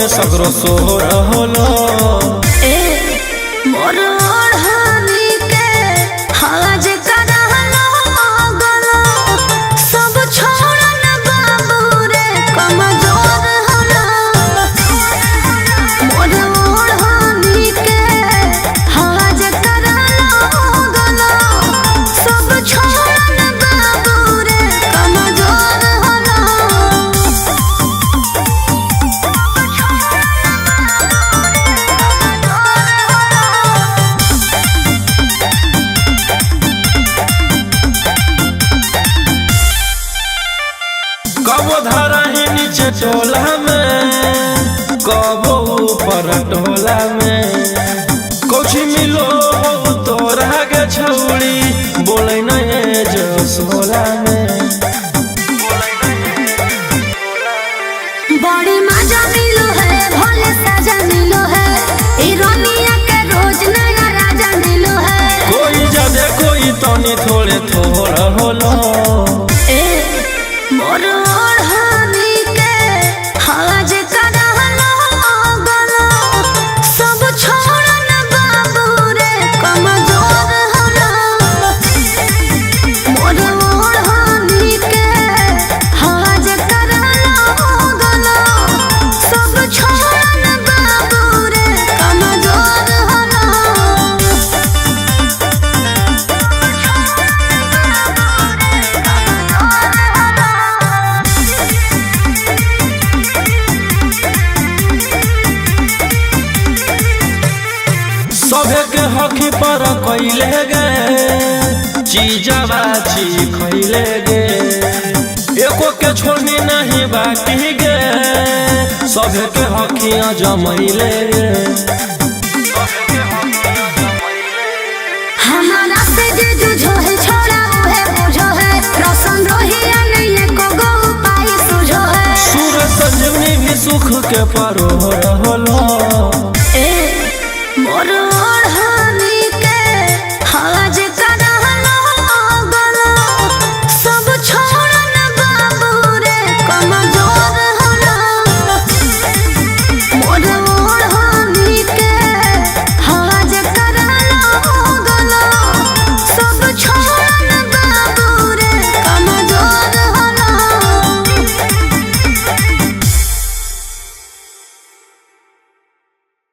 में सगरो सोर होलो मोर ओढ़नी के हाज करहलो गलो सब छोड़न बाबू रे कमजोर होला मोर ओढ़नी के हाज करहलो गलो सब छोड़न बाबू रे कमजोर होला कबो धरा है नीचे टोला में कबो ऊपर टोला में कोची मिलो तोरा के छौड़ी बोले नहीं जो सोला में बड़ी मजा मिलो है भोले सजा मिलो है इरोनिया के रोज नया राजा मिलो है कोई ज्यादा कोई तनी थोड़े थोड़ा होलो मोर ओढ़नी के हाज करहलो गलो सब छोड़न बाबू रे कमजोर होला मोर ओढ़नी के हाज करहलो गलो सब छोड़न बाबू रे कमजोर होला सभे के हकी पर कैले गे चीजवा ची खैले गे एको के छोड़नी नहीं बाकी गे सभे के हकिया जमैले गे हमारा से जे जुझो है छोड़ा है बुझो है रोशन रोहिया नहीं एको गो उपाय सुझो है सूर संजीवनी भी सुख के परो होलो मोर ओढ़नी के हाज